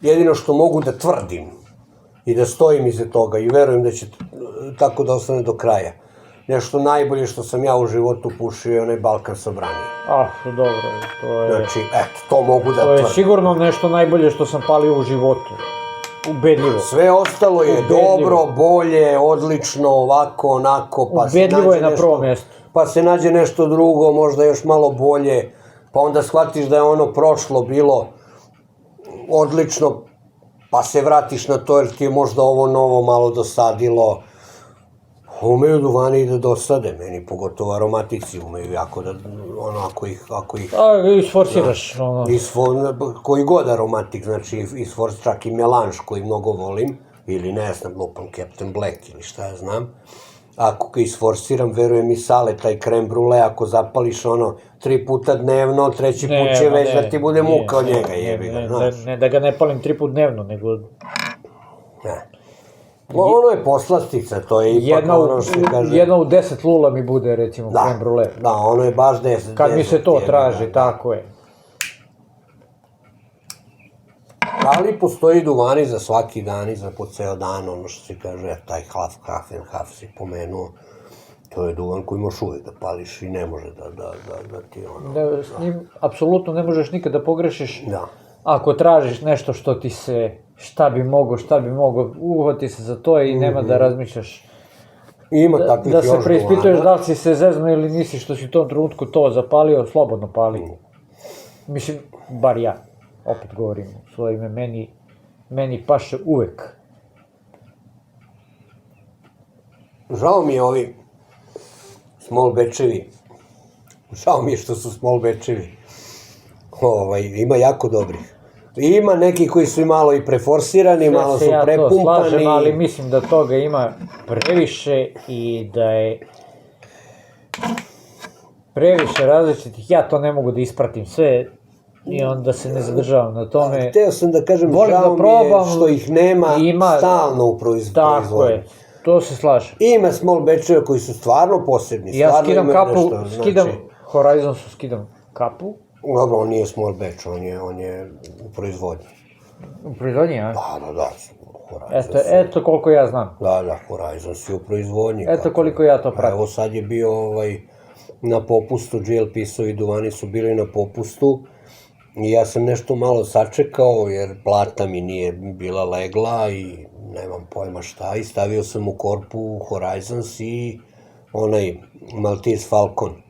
jedino što mogu da tvrdim i da stojim iza toga i verujem da će tako da ostane do kraja. Nešto najbolje što sam ja u životu pušio je onaj Balkan Sobranje. Dobro, to je... Znači, eto, to mogu da tvrdim. To je sigurno nešto najbolje što sam palio u životu. Ubedljivo. Sve ostalo je dobro, bolje, odlično, ovako, onako, pa se Ubedljivo je nađe na prvom nešto, mjestu. pa se nađe nešto drugo, možda još malo bolje, pa onda shvatiš da je ono prošlo bilo odlično, pa se vratiš na to jer ti je možda ovo novo malo dosadilo. Umeju duvani i da dosade, meni pogotovo aromatici umeju jako da, ono, ako ih Isforsiraš, ono. koji god aromatik, znači čak i melanž koji mnogo volim, ili ne znam, lupam Captain Black ili šta ja znam, ako ga isforsiram, verujem i sale, taj krem brule, ako zapališ ono 3 puta dnevno, 3. put će već da ti bude muka od njega, jebi ga, znaš. Ne da ga ne palim 3 put dnevno, nego... Ne. Ono je poslastica, to je ipak ono što kaže... Jedna u 10 lula mi bude, recimo, krem brule. Da, ono je baš 10. Kad mi se to traži, tako je. Ali postoji duvani za svaki dan i za po ceo dan, ono što se kaže, taj Haf si pomenuo, to je duvan koji možeš uvijek da pališ i ne može da ti ono... S njim apsolutno ne možeš nikad da pogrešiš. Da. Ako tražiš nešto što ti se, šta bi mogo, uhvati se za to i nema da razmišljaš. Ima takvih još duvana. Da se preispituješ da li si se zeznuo ili nisi što si u tom trenutku to zapalio, slobodno pali. Mislim, bar ja, opet govorim u svoje ime, meni paše uvek. Žao mi je ovi small batchevi. Žao mi je što su small batchevi. Ima jako dobrih. Ima neki koji su i malo i preforsirani, malo su prepumpani. Ja to slažem, ali mislim da toga ima previše i da je previše različitih. Ja to ne mogu da ispratim sve i onda se ne zadržavam na tome. Hteo sam da kažem, žao mi je što ih nema stalno u proizvodnju. Tako je, to se slažem. Ima small batcheva koji su stvarno posebni. Ja skidam kapu, Horizonsu skidam kapu. Dobro, on nije small batch, on je u proizvodnji. U proizvodnji, a? Da. Eto koliko ja znam. Da, Horizons je u proizvodnji. Eto koliko ja to pratim. Evo sad je bio na popustu, GLP-sovi duvani su bili na popustu i ja sam nešto malo sačekao jer plata mi nije bila legla i nemam pojma šta i stavio sam u korpu Horizons i onaj Maltese Falcon.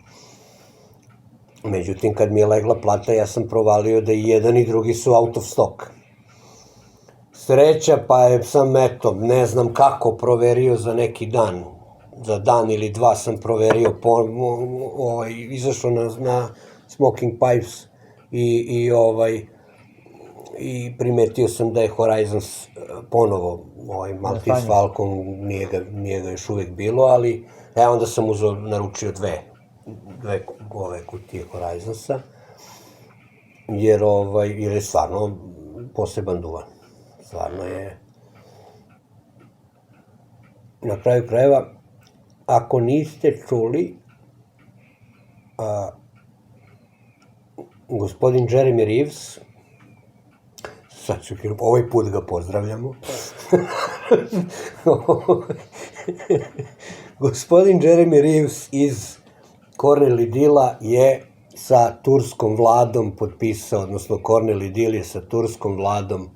Međutim, kad mi je legla plata, ja sam provalio da i jedan i drugi su out of stock. Sreća, pa sam, eto, ne znam kako, proverio za neki dan. Za dan ili dva sam proverio, izašao na Smoking Pipes i primetio sam da je Horizons ponovo, Maltese Falcon, nije ga još uvek bilo, ali onda sam naručio dve ove kutije Horizonsa, jer je stvarno poseban duvan. Stvarno je. Na kraju krajeva, ako niste čuli, gospodin Jeremy Reeves, sad ću ovaj put ga pozdravljamo, gospodin Jeremy Reeves iz Cornell Deala je sa turskom vladom potpisao, odnosno Cornell Deal je sa turskom vladom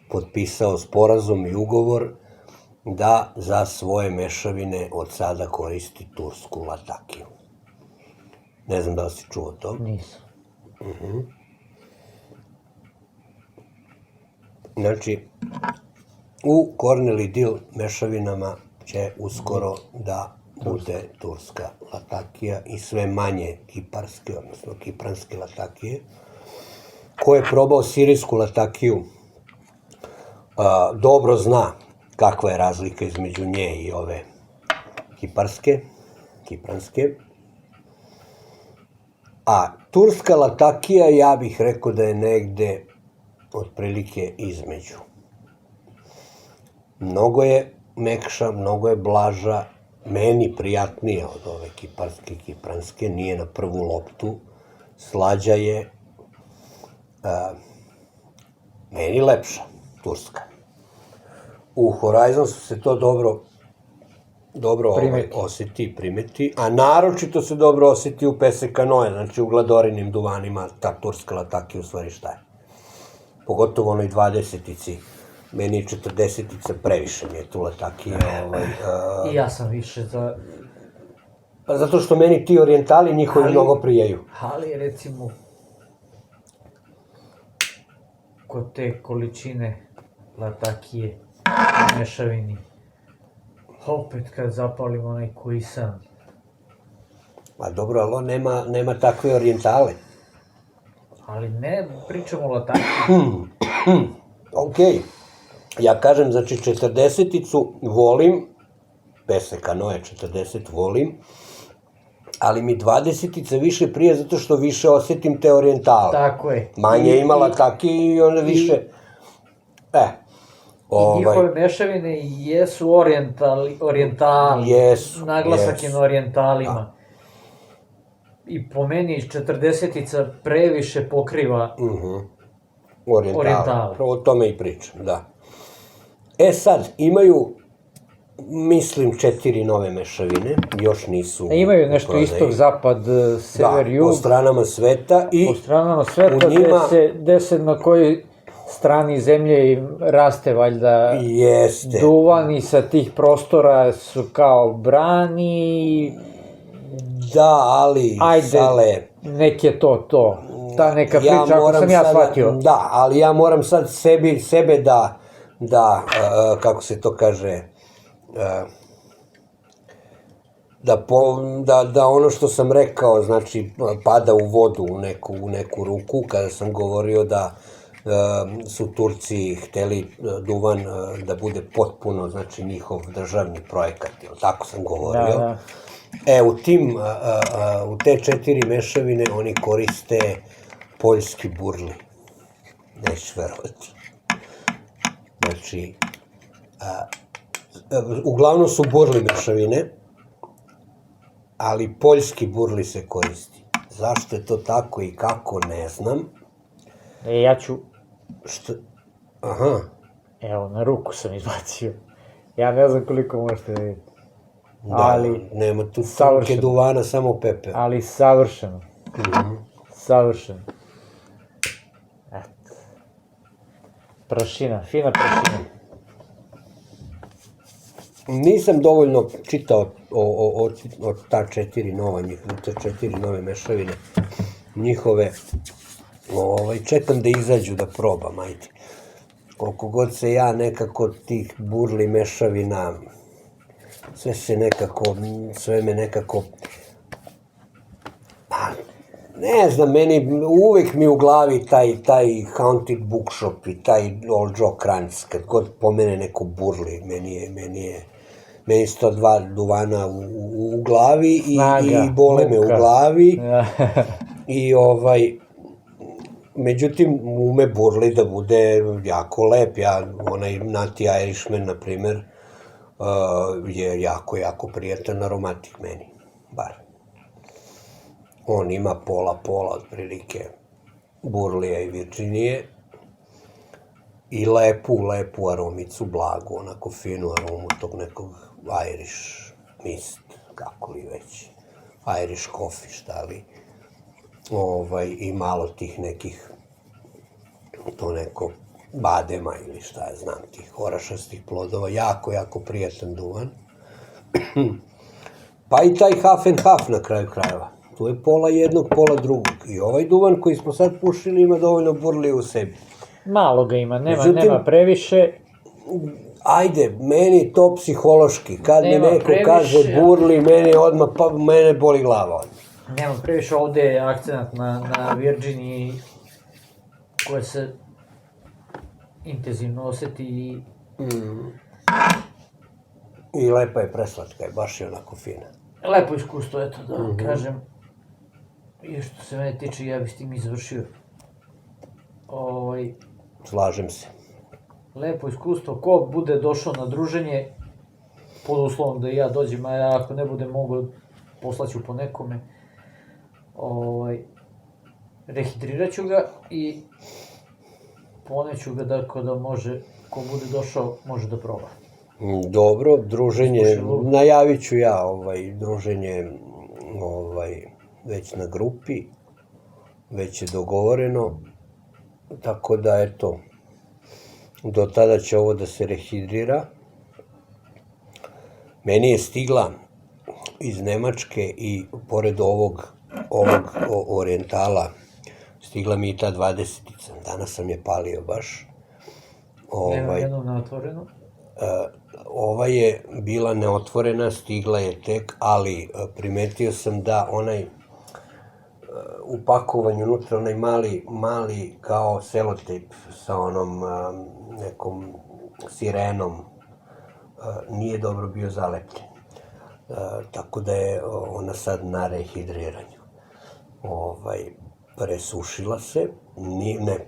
potpisao sporazum i ugovor da za svoje mešavine od sada koristi tursku latakiju. Ne znam da li si čuo to? Nisam. Znači, u Cornell Deal mešavinama će uskoro da bude turska latakija i sve manje kiparske, odnosno kipranske latakije. Ko je probao sirijsku latakiju, dobro zna kakva je razlika između nje i ove kipranske. A turska latakija, ja bih rekao da je negde otprilike između. Mnogo je mekša, mnogo je blaža, meni prijatnija od ove kipranske, nije na prvu loptu, slađa je, meni lepša, turska. U Horizonsu se to dobro primeti, a naročito se dobro osjeti u Pesekanoe, znači u gladorinim duvanima, ta turska latakija u stvari šta je. Pogotovo onoj 20-ici Meni je 40-ica previše, mi je tu letakije. I ja sam više za... Zato što meni ti orijentali njihovi mnogo prijaju. Ali recimo, kod te količine latakije u mešavini, opet kad zapalim onaj koji sam, A dobro, ali on nema takve orijentale. ali ne pričamo o latakiji. Okej. Ja kažem, znači 40-icu volim, Pesekano je 40 volim, ali mi 20-ica više prije zato što više osetim te orijentale. Tako je. Manje ima lataki i onda više... I njihove mešavine jesu orijentali. Jesu. Naglasak je na orijentalima. I po meni 40-ica previše pokriva orijentale. O tome i pričam, da. E sad, imaju, mislim, 4 nove mešavine, još nisu... Imaju nešto istok, zapad, sever, jug. Po stranama sveta i... Po stranama sveta, gde se na kojoj strani zemlje im raste, valjda, duvan i sa tih prostora su kao brani. Da, ali, Sale... Nek je to. Ta neka priča, ako sam ja shvatio. Da, ali ja moram sad sebe da, kako se to kaže, da ono što sam rekao, znači, pada u vodu u neku ruku, kada sam govorio da su Turci hteli duvan da bude potpuno, znači, njihov državni projekat, tako sam govorio. Da. U te 4 mešavine oni koriste poljski burli. Nećeš verovati. Znači, uglavnom su burli mešavine, ali poljski burli se koristi. Zašto je to tako i kako, ne znam. Ja ću... Aha. Evo, na ruku sam izbacio. Ja ne znam koliko možete vidjeti. Da, nema tu trunke duvana, samo pepeo. Ali savršeno. Savršeno. Eto. Prašina, fina prašina. Nisam dovoljno čitao o ta 4 nove mešavine njihove. Čekam da izađu da probam, ajde. Koliko god se ja nekako tih burli mešavina, sve me nekako, ne znam, uvek mi u glavi taj Haunted Bookshop i taj Old Joe Krantz, kad god pomene neko burli, meni su to 2 duvana u glavi i bole me u glavi i međutim, ume burli da bude jako lep, onaj Nati Irishman, na primer, je jako prijatan aromatik meni, bar. On ima pola, otprilike, Burlija i Virginije i lepu aromicu, blagu, onako finu aromu tog nekog Irish mist, kako li već, Irish coffee, šta li, i malo tih nekih, to neko badema ili šta ja znam, tih orašastih plodova, jako prijatan duvan. Pa i taj half and half na kraju krajeva. Tu je pola jednog, pola drugog. I ovaj duvan koji smo sad pušili ima dovoljno burlije u sebi. Malo ga ima, nema previše. Ajde, meni to psihološki. Kad mi neko kaže burli, mene boli glava. Nema previše, ovde je akcent na Virginiji koja se intenzivno oseti i lepa je, preslatka je, baš je onako fina. Lepo iskustvo, eto da vam kažem. I što se mene tiče, ja bih s tim izvršio. Slažem se. Lepo iskustvo, ko bude došao na druženje, pod uslovom da i ja dođem, a ako ne bude mogao, poslaću po nekome. Rehidrirat ću ga i poneću ga da može, ko bude došao, može da proba. Dobro, druženje, najavit ću ja druženje već na grupi, već je dogovoreno, tako da eto, Do tada će ovo da se rehidrira. Meni je stigla iz Nemačke i pored ovog orijentala, stigla mi i ta 20-ica. Danas sam je palio baš. Nema jednu na otvorenu. Ova je bila neotvorena, stigla je tek, ali primetio sam da onaj u pakovanju unutra, onaj mali kao selotejp sa onom nekom sirenom, nije dobro bio zalepljen. Tako da je ona sad na rehidriranju. Presušila se,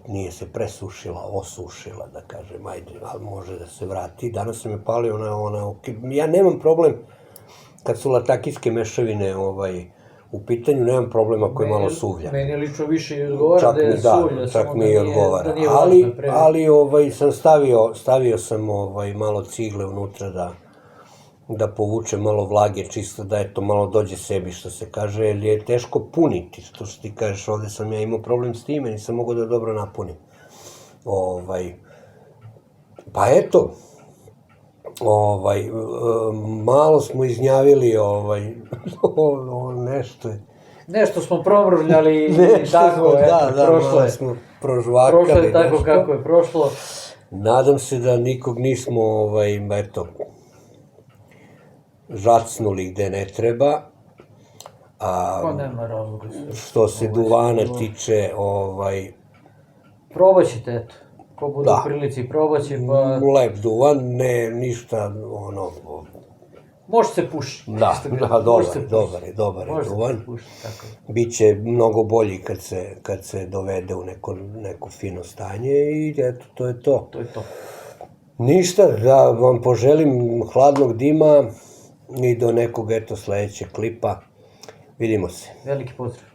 nije se presušila, osušila, da kažem, ajde, ali može da se vrati. Danas sam je palio, ja nemam problem kad su latakijske mešavine u pitanju, nemam problem ako je malo suvlja. Meni lično više i odgovara da je suvlja, čak samo mi i odgovara. da nije važno previše. Ali sam stavio sam malo cigle unutra da povuče malo vlage, čisto da eto malo dođe sebi, što se kaže, jer je teško puniti, što ti kažeš, ovde sam ja imao problem s time, nisam mogao da dobro napunim. Pa eto, malo smo iznjavili nešto. Nešto smo promrvljali, tako, prošlo je. Smo prožvakali. Prošlo je tako kako je prošlo. Nadam se da nikog nismo, eto, žacnuli gde ne treba. Pa nema razloga. Što se duvana tiče, Probat ćete, eto. Ko bude u prilici probat će, pa... Lep duvan, ne, ništa, Može se puši. Da, dobar je duvan. Može se puši, tako je. Biće mnogo bolji kad se dovede u neko fino stanje i eto, to je to. To je to. Ništa, da vam poželim hladnog dima i do nekog, eto, sledećeg klipa. Vidimo se. Veliki pozdrav.